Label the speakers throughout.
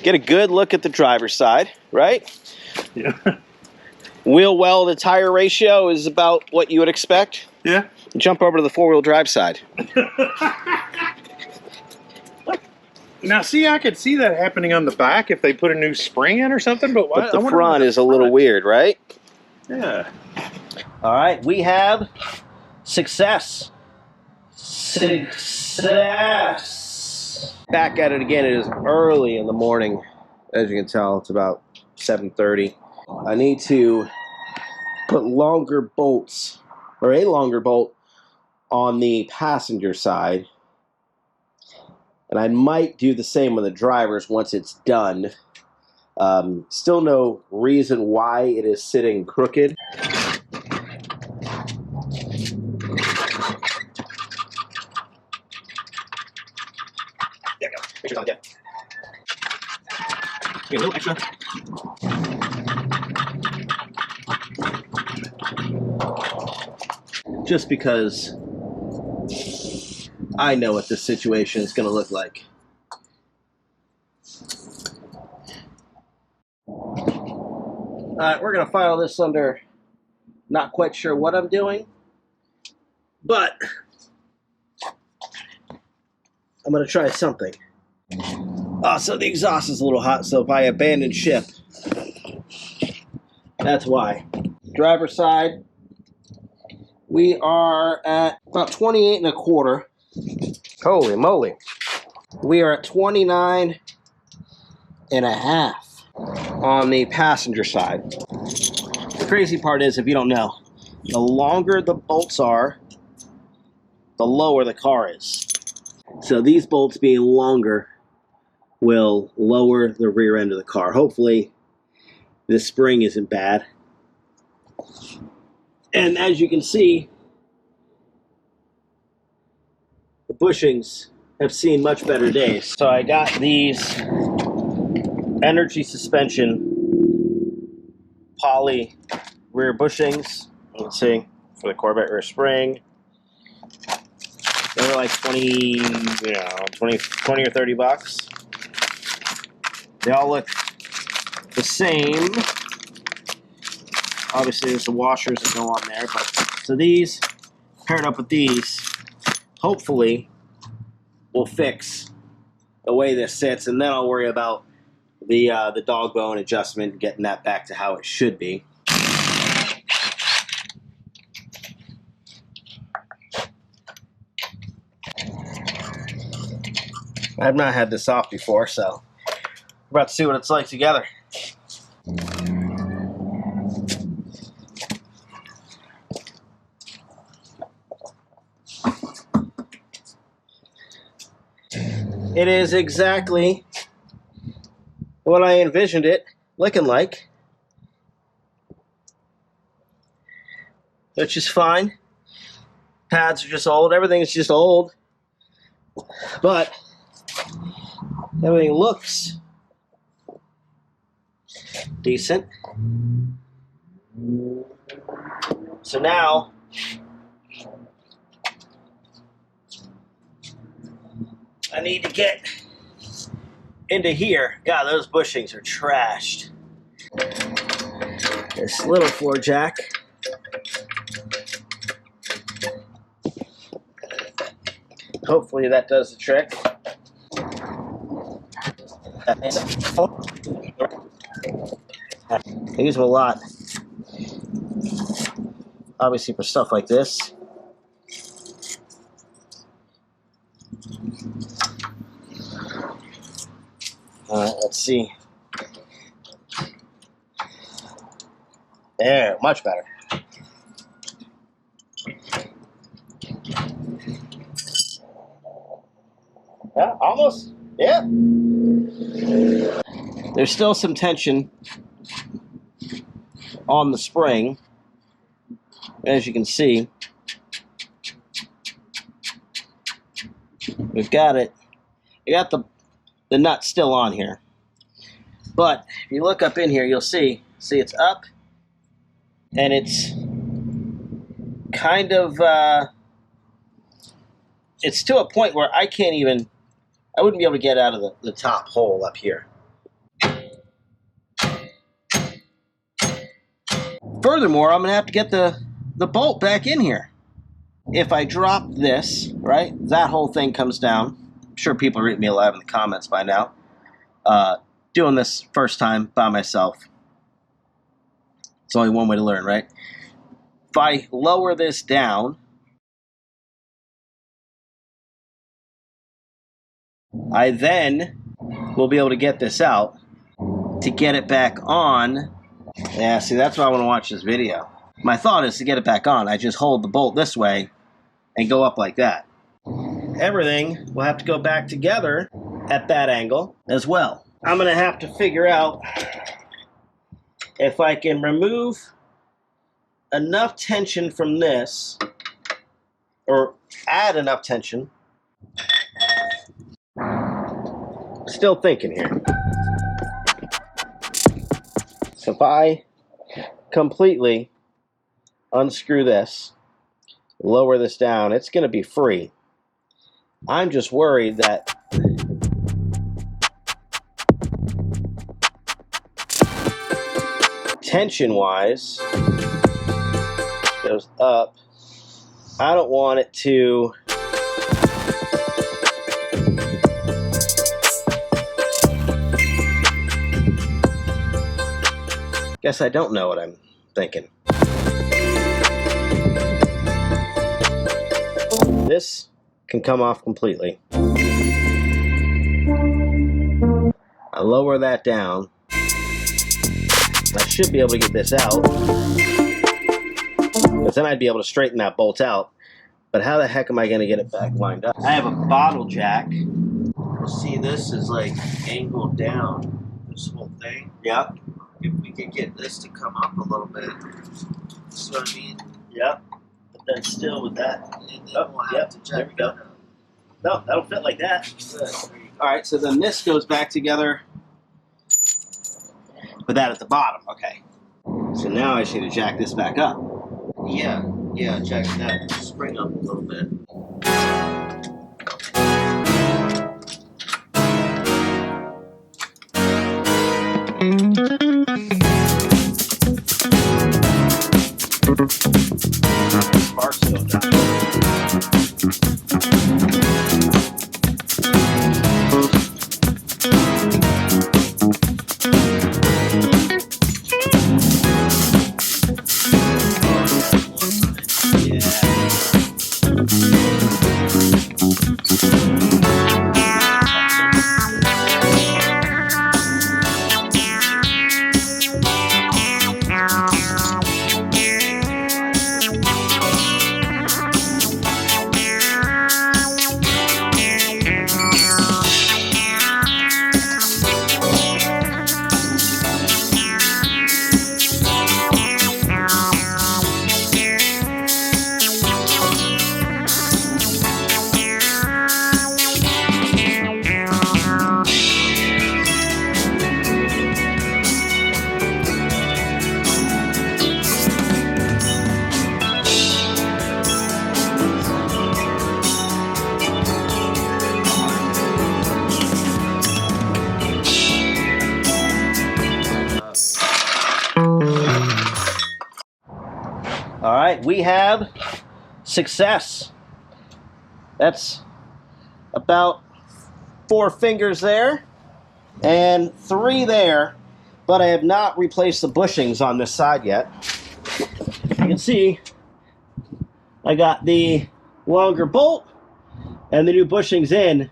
Speaker 1: get a good look at the driver's side, right?
Speaker 2: Yeah.
Speaker 1: Wheel well to tire ratio is about what you would expect.
Speaker 2: Yeah.
Speaker 1: Jump over to the four-wheel drive side.
Speaker 2: Now, see, I could see that happening on the back if they put a new spring in or something, but
Speaker 1: But the front is a little weird, right?
Speaker 2: Yeah.
Speaker 1: All right, we have success. Success. Back at it again. It is early in the morning. As you can tell, it's about 7:30. I need to put longer bolts, or a longer bolt, on the passenger side. And I might do the same on the driver's once it's done. Still no reason why it is sitting crooked. There we go. Picture's on, yeah. Okay, a little extra. Just because I know what this situation is going to look like. Alright, we're going to file this under not quite sure what I'm doing, but I'm going to try something. So the exhaust is a little hot, so if I abandon ship, that's why. Driver's side, we are at about 28 and a quarter. Holy moly. We are at 29 and a half on the passenger side. The crazy part is, if you don't know, the longer the bolts are, the lower the car is. So these bolts being longer will lower the rear end of the car. Hopefully this spring isn't bad. And as you can see, the bushings have seen much better days. So I got these energy suspension poly rear bushings. You can see for the Corvette rear spring. They were like 20 or 30 bucks. They all look the same. Obviously there's the washers that go on there, but so these paired up with these hopefully will fix the way this sits, and then I'll worry about the dog bone adjustment and getting that back to how it should be. I've not had this off before, so we're about to see what it's like together. It is exactly what I envisioned it looking like, which is fine. Pads are just old. Everything is just old, but everything looks decent. So now I need to get into here. God, those bushings are trashed. This little floor jack. Hopefully that does the trick. I use them a lot. Obviously for stuff like this. Let's see. There, much better. Yeah, almost. Yeah. There's still some tension on the spring, as you can see. We've got it. I got the nut still on here. But if you look up in here, you'll see it's up, and it's kind of, it's to a point where I wouldn't be able to get out of the top hole up here. Furthermore, I'm going to have to get the bolt back in here. If I drop this, right, that whole thing comes down. I'm sure people are reading me alive in the comments by now. Doing this first time by myself. It's only one way to learn, right? If I lower this down, I then will be able to get this out to get it back on. Yeah, see, that's why I want to watch this video. My thought is to get it back on, I just hold the bolt this way and go up like that. Everything will have to go back together at that angle as well. I'm going to have to figure out if I can remove enough tension from this, or add enough tension. Still thinking here. So if I completely unscrew this, lower this down, it's going to be free. I'm just worried that tension-wise goes up. I don't want it to guess I don't know what I'm thinking. This can come off completely. I lower that down. I should be able to get this out. But then I'd be able to straighten that bolt out. But how the heck am I going to get it back lined up? I have a bottle jack. See, this is like angled down, this whole thing. Yep. If we can get this to come up a little bit. See what I mean? Yep. But then still with that, and then we'll have to jack. There we go. No, that'll fit like that. Alright, so then this goes back together with that at the bottom. Okay. So now I just need to jack this back up. Yeah, jack that spring up a little bit. Spark's still down. All right, we have success. That's about 4 fingers there and 3 there, but I have not replaced the bushings on this side yet. You can see I got the longer bolt and the new bushings in,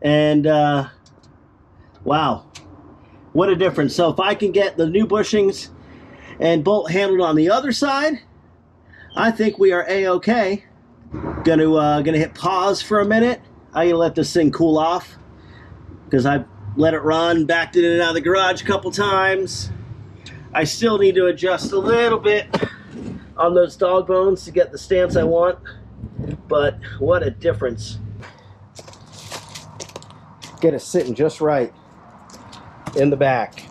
Speaker 1: and wow, what a difference. So if I can get the new bushings and bolt handled on the other side, I think we are a-okay. Gonna hit pause for a minute. I gotta let this thing cool off because I've let it run, backed it in and out of the garage a couple times. I still need to adjust a little bit on those dog bones to get the stance I want, but what a difference. Get it sitting just right in the back.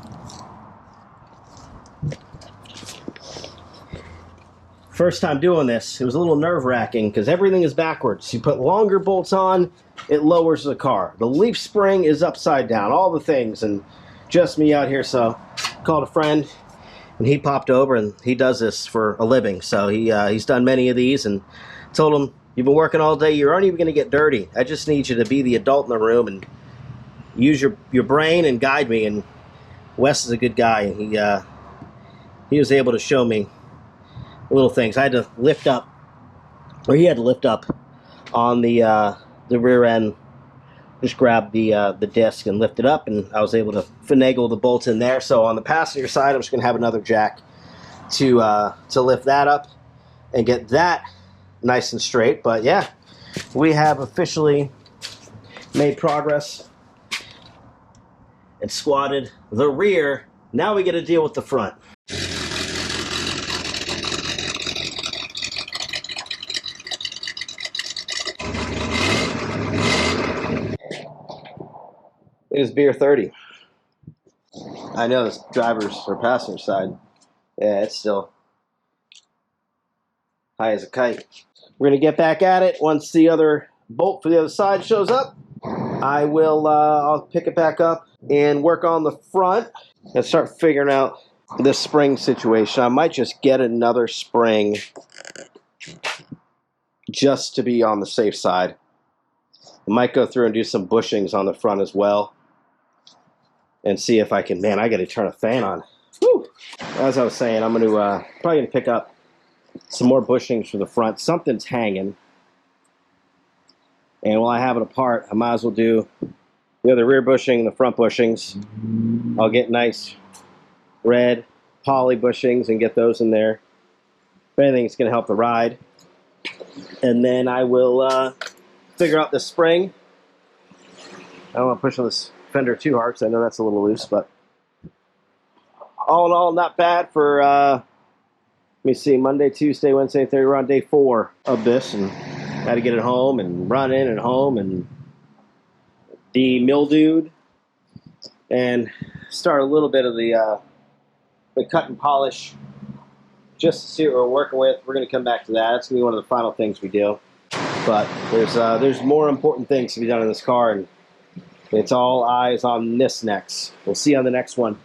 Speaker 1: First time doing this, it was a little nerve-wracking because everything is backwards. You put longer bolts on, it lowers the car. The leaf spring is upside down, all the things, and just me out here, so called a friend. And he popped over, and he does this for a living. So he's done many of these, and told him, "You've been working all day. You aren't even going to get dirty. I just need you to be the adult in the room and use your brain and guide me." And Wes is a good guy, and he was able to show me little things. I had to lift up, or he had to lift up on the rear end. Just grab the disc and lift it up, and I was able to finagle the bolts in there. So on the passenger side, I'm just going to have another jack to lift that up and get that nice and straight. But yeah, we have officially made progress and squatted the rear. Now we get to deal with the front. It is beer 30. I know this driver's or passenger side. Yeah, it's still high as a kite. We're gonna get back at it once the other bolt for the other side shows up. I'll pick it back up and work on the front and start figuring out this spring situation. I might just get another spring just to be on the safe side. I might go through and do some bushings on the front as well and see if I can. Man, I got to turn a fan on. Whew. As I was saying, I'm going to probably going to pick up some more bushings for the front. Something's hanging, and while I have it apart, I might as well do the other rear bushing and the front bushings. I'll get nice red poly bushings and get those in there. If anything, it's going to help the ride. And then I will figure out the spring. I don't want to push on this fender too hard, because I know that's a little loose, but all in all, not bad for, let me see, Monday, Tuesday, Wednesday, Thursday. We're on day 4 of this, and got to get it home and run in and home and de-mildewed and start a little bit of the cut and polish just to see what we're working with. We're going to come back to that. That's going to be one of the final things we do. But there's more important things to be done in this car, and it's all eyes on this next. We'll see you on the next one.